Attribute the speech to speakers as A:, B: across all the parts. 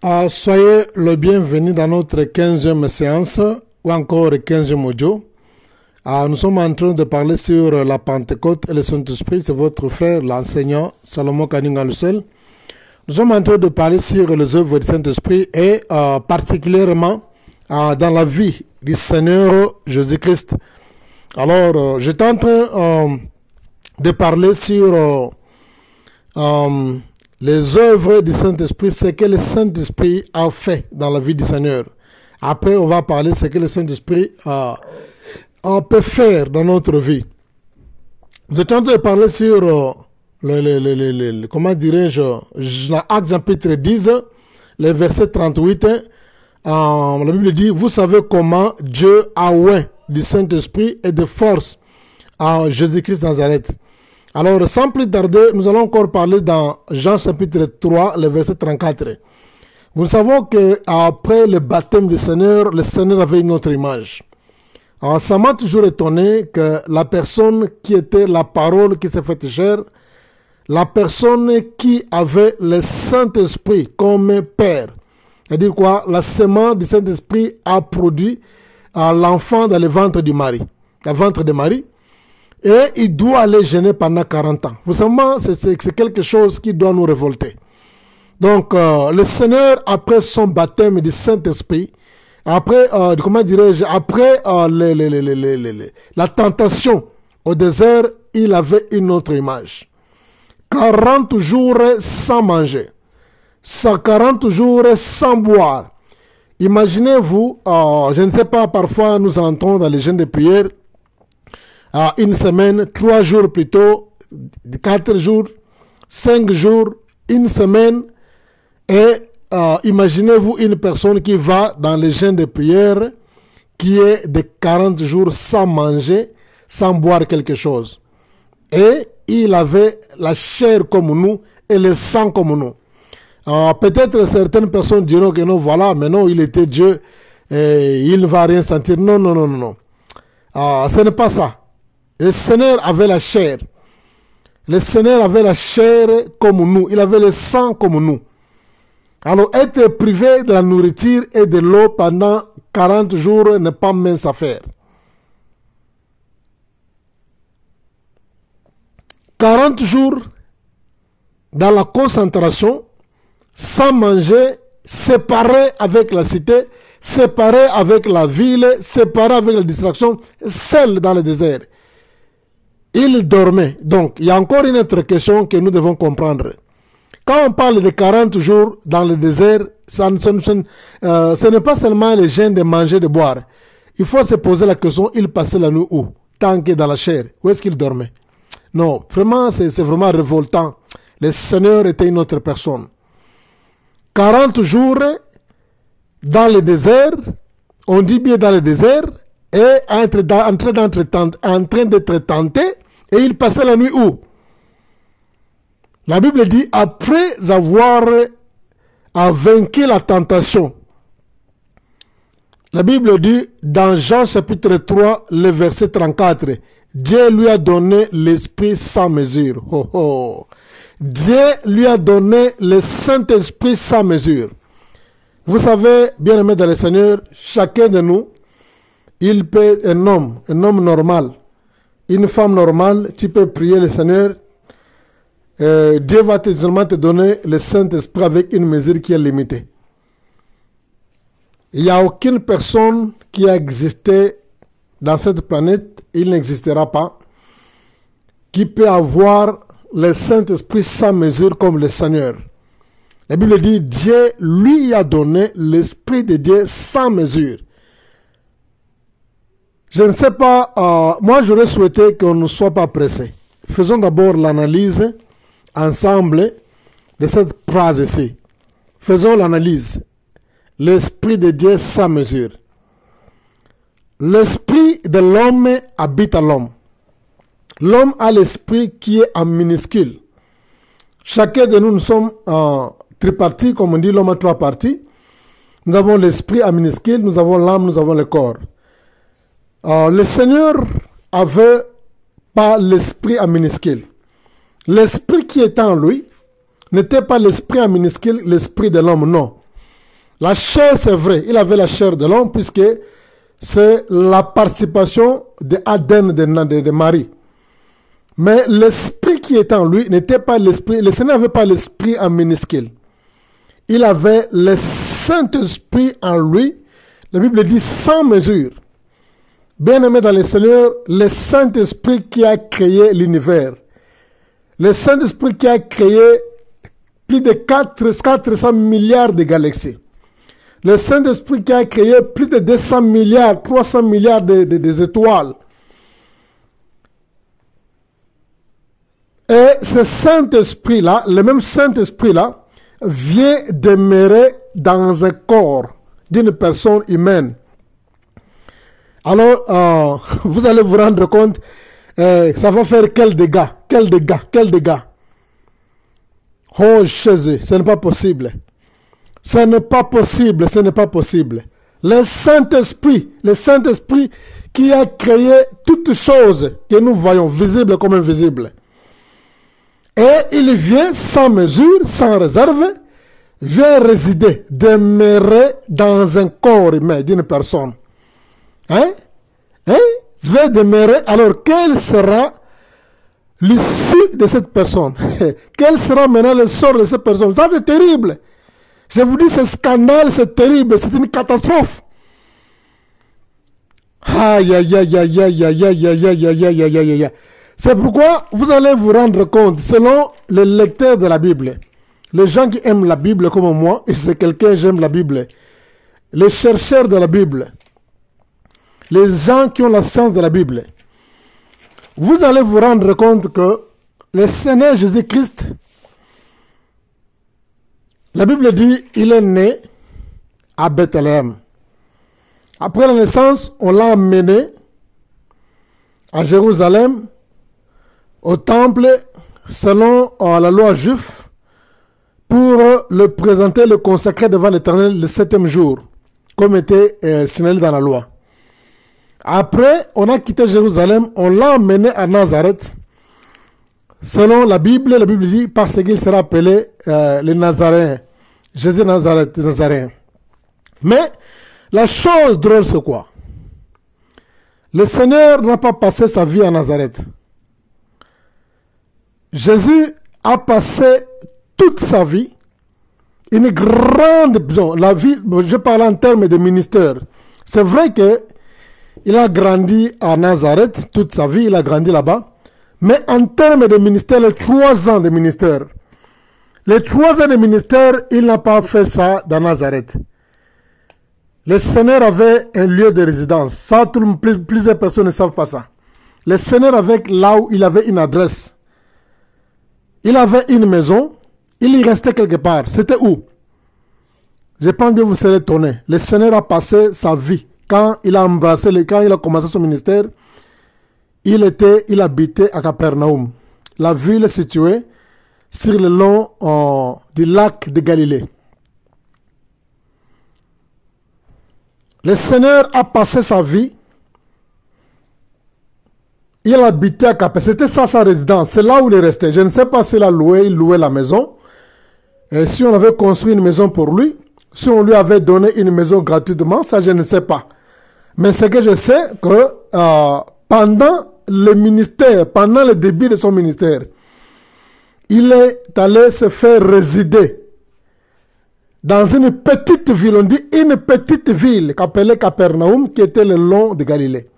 A: Soyez le bienvenu dans notre 15e séance ou encore 15e audio. Nous sommes en train de parler sur la Pentecôte et le Saint-Esprit. C'est votre frère, l'enseignant Salomon Kaninga Lucel. Nous sommes en train de parler sur les œuvres du Saint-Esprit et particulièrement dans la vie du Seigneur Jésus-Christ. Alors, j'étais en train de parler sur les œuvres du Saint-Esprit, ce que le Saint-Esprit a fait dans la vie du Seigneur. Après, on va parler de ce que le Saint-Esprit peut faire dans notre vie. Nous étions en train de parler sur comment dirais-je, Actes chapitre 10, le verset 38. La Bible dit, vous savez comment Dieu a oint du Saint-Esprit et de force à Jésus-Christ Nazareth. Alors, sans plus tarder, nous allons encore parler dans Jean chapitre 3, le verset 34. Nous savons qu'après le baptême du Seigneur, le Seigneur avait une autre image. Alors, ça m'a toujours étonné que la personne qui était la parole qui s'est faite chair, la personne qui avait le Saint-Esprit comme Père, c'est-à-dire quoi? La semence du Saint-Esprit a produit l'enfant dans le ventre du Marie, le ventre de Marie. Et il doit aller jeûner pendant 40 ans. Vous savez, c'est quelque chose qui doit nous révolter. Donc, le Seigneur, après son baptême du Saint-Esprit, après, comment dirais-je, après la tentation au désert, il avait une autre image. 40 jours sans manger. 40 jours sans boire. Imaginez-vous, je ne sais pas, parfois nous entrons dans les jeûnes de prière, une semaine, 3 jours plutôt, 4 jours, 5 jours, une semaine. Et imaginez-vous une personne qui va dans les jeûnes de prière, qui est de 40 jours sans manger, sans boire quelque chose. Et il avait la chair comme nous et le sang comme nous. Peut-être certaines personnes diront que non, voilà, mais non, il était Dieu et il ne va rien sentir. Non, non, non, non. Ce n'est pas ça. Le Seigneur avait la chair. Le Seigneur avait la chair comme nous. Il avait le sang comme nous. Alors, être privé de la nourriture et de l'eau pendant 40 jours n'est pas mince affaire. 40 jours dans la concentration, sans manger, séparé avec la cité, séparé avec la ville, séparé avec la distraction, seul dans le désert. Il dormait. Donc, il y a encore une autre question que nous devons comprendre. Quand on parle de 40 jours dans le désert, ce n'est pas seulement le jeûne de manger, de boire. Il faut se poser la question, il passait la nuit où? Tant que dans la chair. Où est-ce qu'il dormait? Non, vraiment, c'est vraiment révoltant. Le Seigneur était une autre personne. 40 jours dans le désert, on dit bien dans le désert, et en train d'être tenté, et il passait la nuit où? La Bible dit, après avoir vaincu la tentation. La Bible dit, dans Jean chapitre 3, le verset 34, Dieu lui a donné l'Esprit sans mesure. Oh, oh. Dieu lui a donné le Saint-Esprit sans mesure. Vous savez, bien-aimés dans le Seigneur, chacun de nous, il peut, un homme normal, une femme normale, tu peux prier le Seigneur. Dieu va seulement te donner le Saint-Esprit avec une mesure qui est limitée. Il n'y a aucune personne qui a existé dans cette planète, il n'existera pas, qui peut avoir le Saint-Esprit sans mesure comme le Seigneur. La Bible dit, Dieu lui a donné l'Esprit de Dieu sans mesure. Je ne sais pas, moi j'aurais souhaité qu'on ne soit pas pressé. Faisons d'abord l'analyse ensemble de cette phrase ici. Faisons l'analyse. L'Esprit de Dieu sans mesure. L'Esprit de l'homme habite à l'homme. L'homme a l'esprit qui est en minuscule. Chacun de nous, nous sommes en tripartite, comme on dit, l'homme a 3 parties. Nous avons l'esprit en minuscule, nous avons l'âme, nous avons le corps. Le Seigneur avait pas l'esprit en minuscule. L'esprit qui était en lui n'était pas l'esprit en minuscule, l'esprit de l'homme, non. La chair, c'est vrai, il avait la chair de l'homme puisque c'est la participation de Aden de Marie. Mais l'esprit qui était en lui n'était pas l'esprit, le Seigneur n'avait pas l'esprit en minuscule. Il avait le Saint-Esprit en lui, la Bible dit sans mesure. Bien-aimé dans le Seigneur, le Saint-Esprit qui a créé l'univers, le Saint-Esprit qui a créé plus de 400 milliards de galaxies, le Saint-Esprit qui a créé plus de 200 milliards, 300 milliards des étoiles. Et ce Saint-Esprit-là, le même Saint-Esprit-là, vient demeurer dans un corps d'une personne humaine. Alors, vous allez vous rendre compte, ça va faire quel dégât, quel dégât, quel dégât. Oh Jésus, ce n'est pas possible. Ce n'est pas possible, ce n'est pas possible. Le Saint-Esprit qui a créé toutes choses que nous voyons, visibles comme invisibles. Et il vient sans mesure, sans réserve, vient résider, demeurer dans un corps humain d'une personne. Hein? Vient demeurer, alors quel sera l'issue de cette personne? Quel sera maintenant le sort de cette personne? Ça c'est terrible. Je vous dis, ce scandale, c'est terrible, c'est une catastrophe. Aïe, aïe, aïe, aïe, aïe, aïe, aïe, aïe, aïe, aïe, aïe, aïe, aïe, aïe. C'est pourquoi vous allez vous rendre compte, selon les lecteurs de la Bible, les gens qui aiment la Bible comme moi, et c'est quelqu'un j'aime la Bible, les chercheurs de la Bible, les gens qui ont la science de la Bible, vous allez vous rendre compte que le Seigneur Jésus-Christ, la Bible dit, il est né à Bethléem. Après la naissance, on l'a amené à Jérusalem, au temple, selon la loi juive, pour le présenter, le consacrer devant l'Éternel le 7e jour, comme était signalé dans la loi. Après, on a quitté Jérusalem, on l'a amené à Nazareth. Selon la Bible dit, parce qu'il sera appelé les Nazaréens. Jésus Nazareth, les Nazaréens. Mais, la chose drôle, c'est quoi? Le Seigneur n'a pas passé sa vie à Nazareth. Jésus a passé toute sa vie, une grande, la vie, je parle en termes de ministère. C'est vrai que il a grandi à Nazareth, toute sa vie, il a grandi là-bas. Mais en termes de ministère, les 3 ans de ministère, les 3 ans de ministère, il n'a pas fait ça dans Nazareth. Le Seigneur avait un lieu de résidence. Ça, plusieurs personnes ne savent pas ça. Le Seigneur avait là où il avait une adresse. Il avait une maison. Il y restait quelque part. C'était où? Je pense que vous serez étonnés. Le Seigneur a passé sa vie. Quand il a embrassé, quand il a commencé son ministère, il habitait à Capernaum. La ville est située sur le long du lac de Galilée. Le Seigneur a passé sa vie. Il habitait à Capernaum. C'était ça sa résidence. C'est là où il est resté. Je ne sais pas s'il a loué la maison. Et si on avait construit une maison pour lui, si on lui avait donné une maison gratuitement, ça je ne sais pas. Mais ce que je sais, que pendant le ministère, pendant le début de son ministère, il est allé se faire résider dans une petite ville, on dit une petite ville qu'appelait Capernaum, qui était le long de Galilée.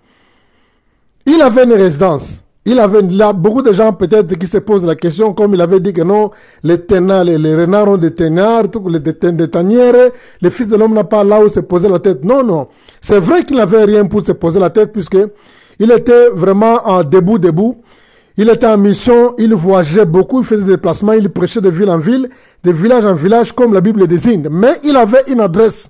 A: Il avait une résidence. Il y a beaucoup de gens peut-être qui se posent la question, comme il avait dit que non, les renards ont des tenières, des tanières, le Fils de l'homme n'a pas là où se poser la tête. Non, non. C'est vrai qu'il n'avait rien pour se poser la tête, puisque il était vraiment debout. Il était en mission, il voyageait beaucoup, il faisait des déplacements, il prêchait de ville en ville, de village en village, comme la Bible désigne. Mais il avait une adresse.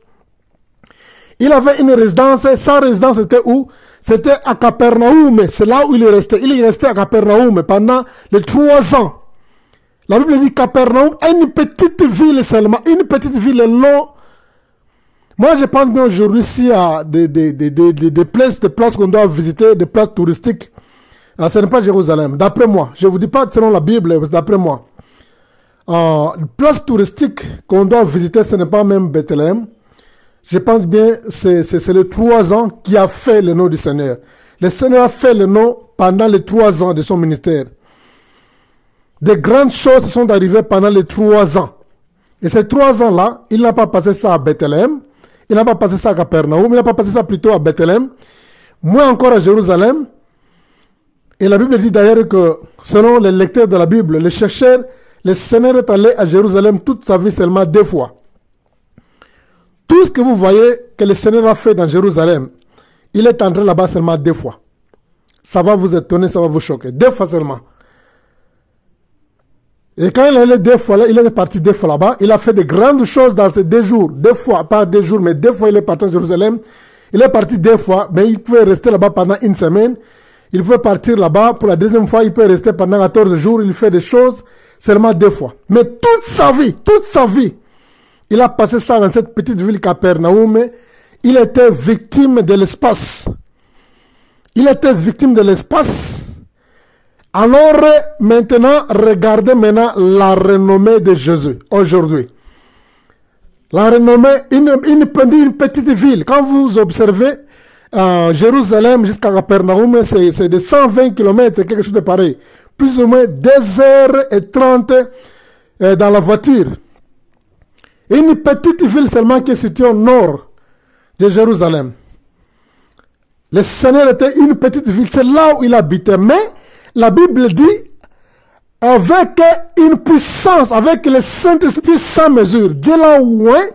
A: Il avait une résidence. Sa résidence était où? C'était à Capernaum. C'est là où il est resté. Il est resté à Capernaum pendant les 3 ans. La Bible dit Capernaum est une petite ville seulement. Une petite ville long. Moi, je pense bien aujourd'hui, s'il y a des places qu'on doit visiter, des places touristiques, ce n'est pas Jérusalem. D'après moi. Je ne vous dis pas selon la Bible, d'après moi. Place touristique qu'on doit visiter, ce n'est pas même Bethléem. je pense bien, c'est les 3 ans qui a fait le nom du Seigneur. Le Seigneur a fait le nom pendant les 3 ans de son ministère. De grandes choses sont arrivées pendant les 3 ans. Et ces 3 ans-là, il n'a pas passé ça à Bethléem, il n'a pas passé ça à Capernaum, il n'a pas passé ça plutôt à Bethléem, moins encore à Jérusalem. Et la Bible dit d'ailleurs que, selon les lecteurs de la Bible, les chercheurs, le Seigneur est allé à Jérusalem toute sa vie seulement 2 fois. Tout ce que vous voyez que le Seigneur a fait dans Jérusalem, il est entré là-bas seulement 2 fois. Ça va vous étonner, ça va vous choquer. 2 fois seulement. Et quand il est allé 2 fois là, il est parti 2 fois là-bas. Il a fait de grandes choses dans ces 2 jours. 2 fois, pas 2 jours, mais 2 fois il est parti à Jérusalem. Il est parti 2 fois, mais il pouvait rester là-bas pendant 1 semaine. Il pouvait partir là-bas pour la 2e fois, il peut rester pendant 14 jours. Il fait des choses seulement 2 fois. Mais toute sa vie, il a passé ça dans cette petite ville Capernaum. Il était victime de l'espace. Il était victime de l'espace. Alors maintenant, regardez maintenant la renommée de Jésus aujourd'hui. La renommée, une petite ville. Quand vous observez Jérusalem jusqu'à Capernaum, c'est de 120 km, quelque chose de pareil. Plus ou moins 2h30 dans la voiture. Une petite ville seulement qui est située au nord de Jérusalem. Le Seigneur était une petite ville, c'est là où il habitait. Mais la Bible dit, avec une puissance, avec le Saint-Esprit sans mesure, Dieu l'a oint,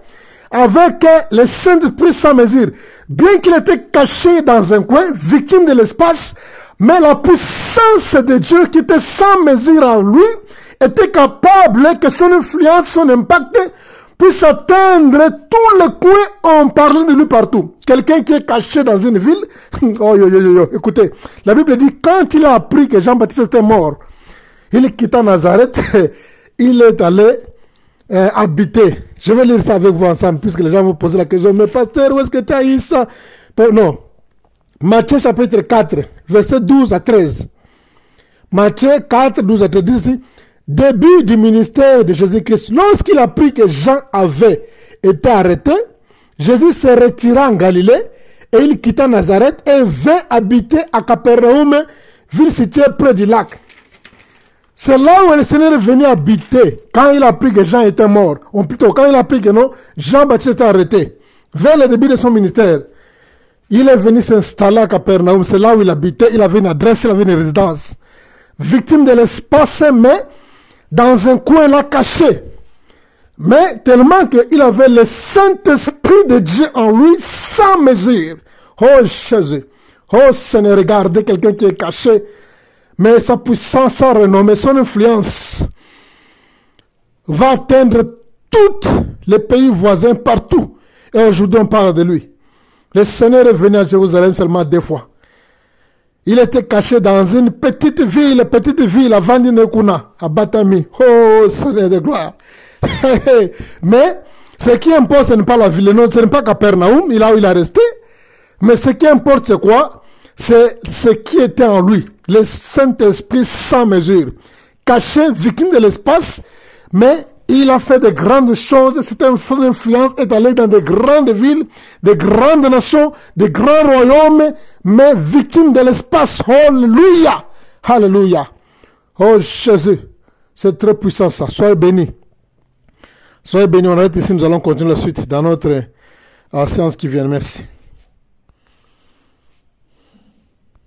A: avec le Saint-Esprit sans mesure, bien qu'il était caché dans un coin, victime de l'espace, mais la puissance de Dieu qui était sans mesure en lui, était capable que son influence, son impact, puisse atteindre tous les coins en parlant de lui partout. Quelqu'un qui est caché dans une ville, écoutez, la Bible dit, quand il a appris que Jean-Baptiste était mort, il quitta Nazareth, il est allé habiter. Je vais lire ça avec vous ensemble, puisque les gens vont poser la question, mais pasteur, où est-ce que tu as eu ça? Non. Matthieu chapitre 4, verset 12 à 13. Matthieu 4, 12 à 13 dit ici, début du ministère de Jésus-Christ. Lorsqu'il apprit que Jean avait été arrêté, Jésus se retira en Galilée et il quitta Nazareth et vint habiter à Capernaum, ville située près du lac. C'est là où le Seigneur est venu habiter quand il a appris que Jean était mort. Ou plutôt, quand il a appris que non, Jean-Baptiste était arrêté. Vers le début de son ministère, il est venu s'installer à Capernaum. C'est là où il habitait. Il avait une adresse, il avait une résidence. Victime de l'espace, mais dans un coin là caché. Mais tellement qu'il avait le Saint-Esprit de Dieu en lui sans mesure. Oh Jésus, oh Seigneur, regardez quelqu'un qui est caché. Mais sa puissance, sa renommée, son influence va atteindre tous les pays voisins partout. Et aujourd'hui on parle de lui. Le Seigneur est venu à Jérusalem seulement 2 fois. Il était caché dans une petite ville à Vandinekuna, à Batami. Oh, Seigneur de gloire. Mais ce qui importe, ce n'est pas la ville, non, ce n'est pas Capernaum, là où il a resté. Mais ce qui importe, c'est quoi? C'est ce qui était en lui. Le Saint-Esprit sans mesure. Caché, victime de l'espace, mais il a fait de grandes choses. Cette influence est allée dans de grandes villes, de grandes nations, de grands royaumes, mais victime de l'espace. Alléluia! Alléluia! Oh Jésus! C'est très puissant ça. Soyez bénis. Soyez bénis. On arrête ici. Nous allons continuer la suite dans notre séance qui vient. Merci.